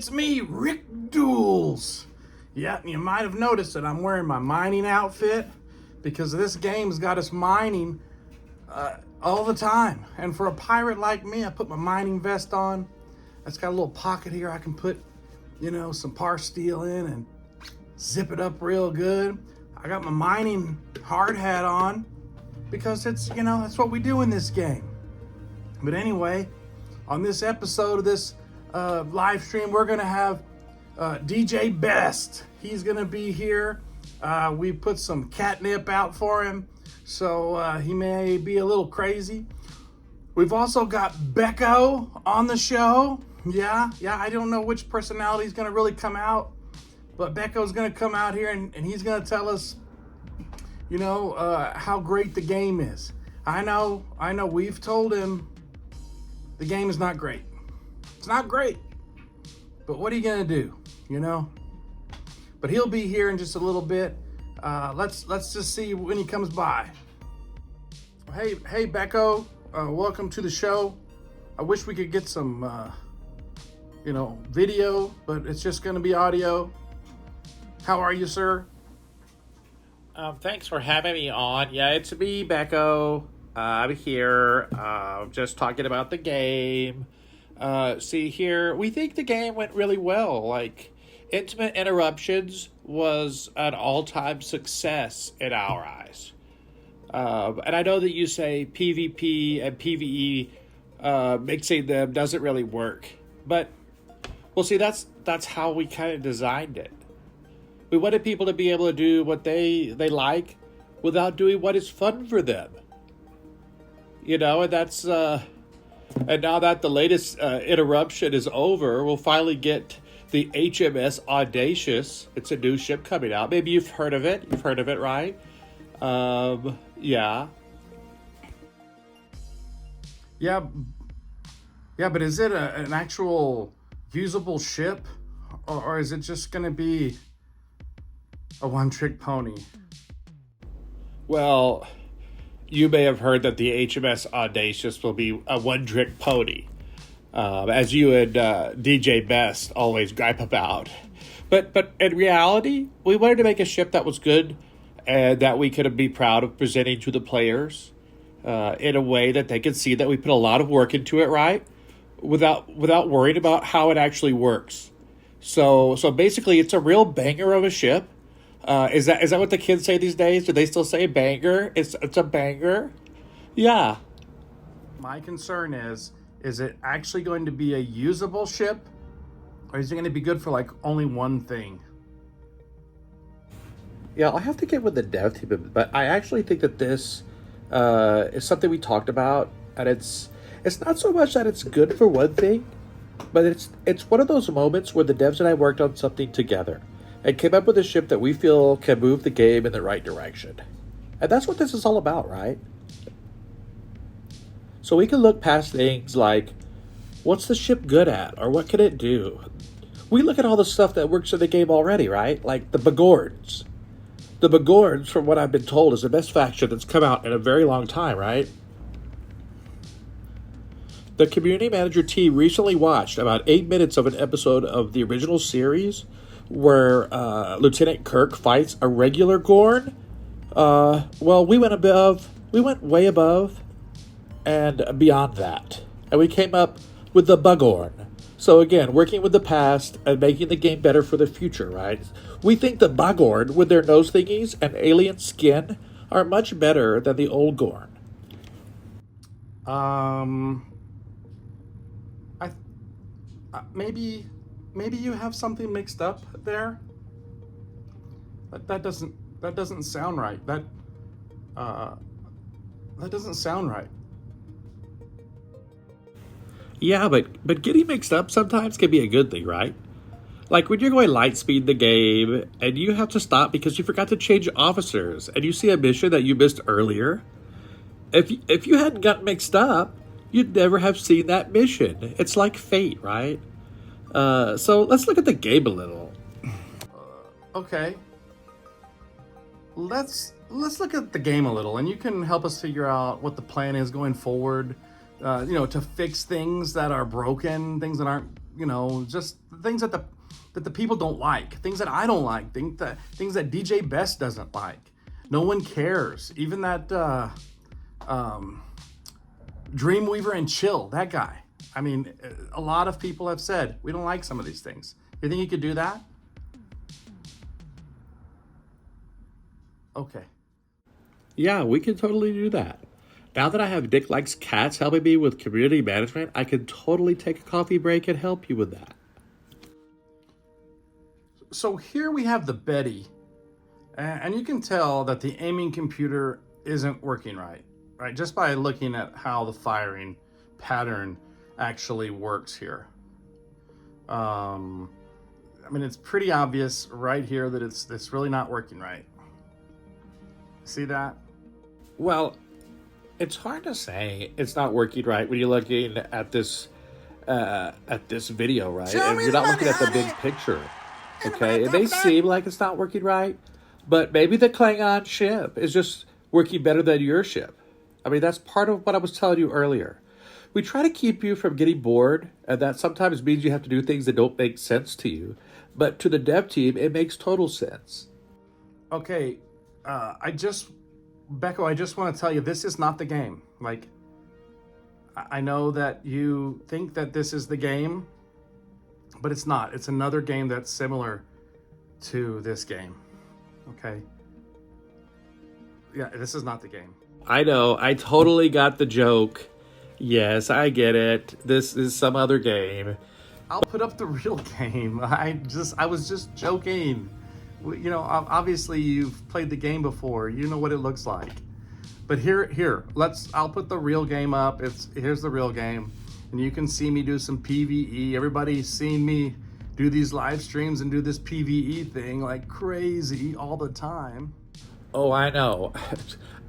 it's me, RickDuelz. Yeah, you might have noticed that I'm wearing my mining outfit because this game's got us mining all the time. And for a pirate like me, I put my mining vest on. It's got a little pocket here I can put, some par steel in and zip it up real good. I got my mining hard hat on because it's, that's what we do in this game. But anyway, on this episode of this live stream, we're going to have DjBest. He's going to be here. We put some catnip out for him, so he may be a little crazy. We've also got Becho on the show. Yeah, I don't know which personality is going to really come out, but Becho's going to come out here and he's going to tell us, how great the game is. I know, we've told him the game is not great. It's not great, but what are you going to do, But he'll be here in just a little bit. Let's just see when he comes by. Hey, Becho, welcome to the show. I wish we could get some, video, but it's just going to be audio. How are you, sir? Thanks for having me on. Yeah, it's me, Becho. I'm here, just talking about the game. See here, we think the game went really well. Like, Intimate Interruptions was an all-time success in our eyes. And I know that you say PvP and PvE, mixing them doesn't really work. But, well, see, that's how we kind of designed it. We wanted people to be able to do what they like without doing what is fun for them. And that's, and now that the latest interruption is over, we'll finally get the HMS Audacious. It's a new ship coming out. Maybe you've heard of it. You've heard of it, right? Yeah. Yeah, but is it an actual usable ship? Or is it just going to be a one-trick pony? Well, you may have heard that the HMS Audacious will be a one-trick pony, as you and DjBest always gripe about. But in reality, we wanted to make a ship that was good and that we could be proud of presenting to the players in a way that they could see that we put a lot of work into it, right? Without worrying about how it actually works. So basically, it's a real banger of a ship. Is that what the kids say these days? Do they still say banger? It's a banger? Yeah. My concern is it actually going to be a usable ship? Or is it going to be good for like only one thing? Yeah, I'll have to get with the dev team, but I actually think that this is something we talked about, and it's not so much that it's good for one thing, but it's one of those moments where the devs and I worked on something together and came up with a ship that we feel can move the game in the right direction. And that's what this is all about, right? So we can look past things like, what's the ship good at? Or what can it do? We look at all the stuff that works in the game already, right? Like the Bagorns. The Bagorns, from what I've been told, is the best faction that's come out in a very long time, right? The community manager team recently watched about 8 minutes of an episode of the original series where Lieutenant Kirk fights a regular Gorn. Well, we went way above and beyond that. And we came up with the Bagorn. So again, working with the past and making the game better for the future, right? We think the Bagorn, with their nose thingies and alien skin, are much better than the old Gorn. Maybe you have something mixed up there. That doesn't sound right. That doesn't sound right. Yeah, but getting mixed up sometimes can be a good thing, right? Like when you're going light speed the game and you have to stop because you forgot to change officers and you see a mission that you missed earlier. If you hadn't gotten mixed up, you'd never have seen that mission. It's like fate, right? So let's look at the game a little. Okay. Let's look at the game a little, and you can help us figure out what the plan is going forward. To fix things that are broken, things that aren't just things that the people don't like, things that I don't like, things that DjBest doesn't like. No one cares. Even that Dreamweaver and Chill, that guy. I mean, a lot of people have said we don't like some of these things. You think you could do that? Okay. Yeah, we can totally do that. Now that I have Dick Likes Cats helping me with community management, I can totally take a coffee break and help you with that. So here we have the Betty, and you can tell that the aiming computer isn't working right, just by looking at how the firing pattern actually works here. I mean, it's pretty obvious right here that it's really not working right. See that? Well, it's hard to say it's not working right when you're looking at this video, right? And you're not looking at the big picture. Okay, it may seem like it's not working right, but maybe the Klingon ship is just working better than your ship. I mean, that's part of what I was telling you earlier. We try to keep you from getting bored, and that sometimes means you have to do things that don't make sense to you. But to the dev team, it makes total sense. Okay, Becho, I just want to tell you, this is not the game. Like, I know that you think that this is the game, but it's not. It's another game that's similar to this game. Okay? Yeah, this is not the game. I know. I totally got the joke. Yes, I get it. This is some other game. I'll put up the real game. I was just joking. Obviously you've played the game before. You know what it looks like. But I'll put the real game up. Here's the real game. And you can see me do some PvE. Everybody's seen me do these live streams and do this PvE thing like crazy all the time. Oh, I know.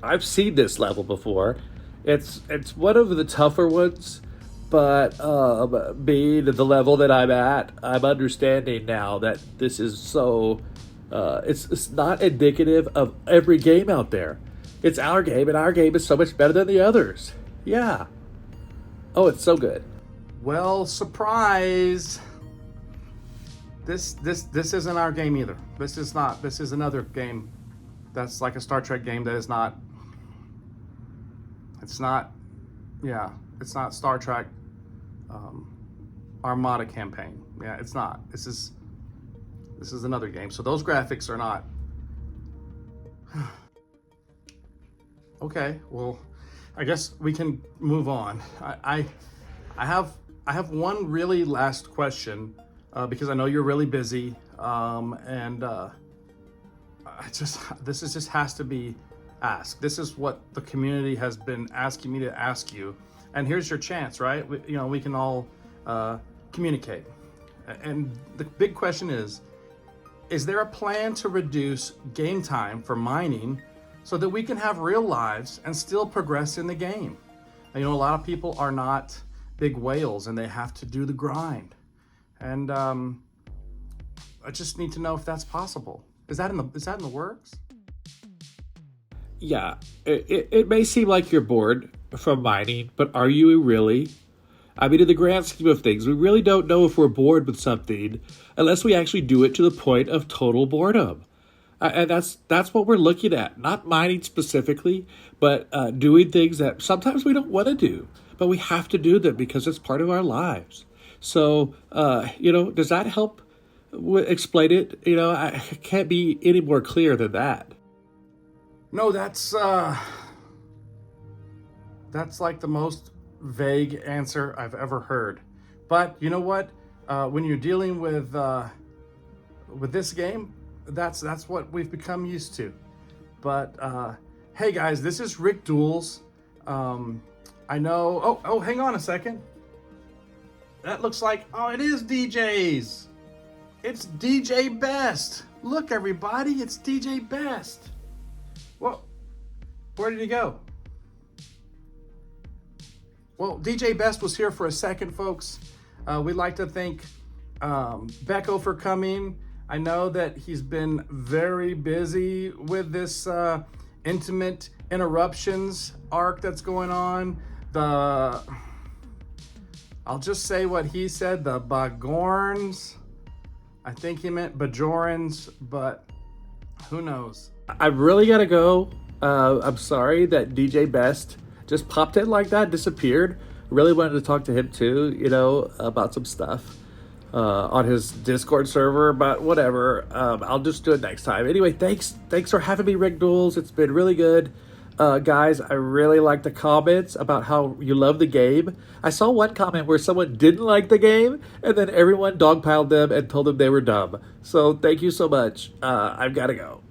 I've seen this level before. It's one of the tougher ones, but being the level that I'm at, I'm understanding now that this is so. It's not indicative of every game out there. It's our game, and our game is so much better than the others. Yeah. Oh, it's so good. Well, surprise. This isn't our game either. This is not. This is another game that's like a Star Trek game that is not. It's not. Yeah, it's not Star Trek Armada campaign. Yeah, it's not. This is another game. So those graphics are not. Okay, well, I guess we can move on. I have one really last question because I know you're really busy, and this just has to be asked. This is what the community has been asking me to ask you, and here's your chance, right? We can all communicate. And the big question is there a plan to reduce game time for mining so that we can have real lives and still progress in the game? And, a lot of people are not big whales and they have to do the grind. And I just need to know if that's possible. Is that in the works? Yeah, it may seem like you're bored from mining, but are you really? I mean, in the grand scheme of things, we really don't know if we're bored with something unless we actually do it to the point of total boredom. And that's what we're looking at. Not mining specifically, but doing things that sometimes we don't want to do, but we have to do them because it's part of our lives. So, does that help explain it? I can't be any more clear than that. No, that's like the most vague answer I've ever heard. But you know what? When you're dealing with this game, that's what we've become used to. But hey guys, this is RickDuelz. I know. Oh, hang on a second. That looks like it is DJ's. It's DjBest. Look, everybody, it's DjBest. Well, where did he go? Well, DjBest was here for a second, folks. We'd like to thank Becho for coming. I know that he's been very busy with this intimate interruptions arc that's going on. I'll just say what he said, the Bajorans. I think he meant Bajorans, but who knows? I really gotta go. I'm sorry that DjBest just popped in like that, disappeared. Really wanted to talk to him too, about some stuff on his Discord server, but whatever. I'll just do it next time. Anyway, thanks for having me, RickDuelz. It's been really good. Guys, I really like the comments about how you love the game. I saw one comment where someone didn't like the game, and then everyone dogpiled them and told them they were dumb. So thank you so much. I've got to go.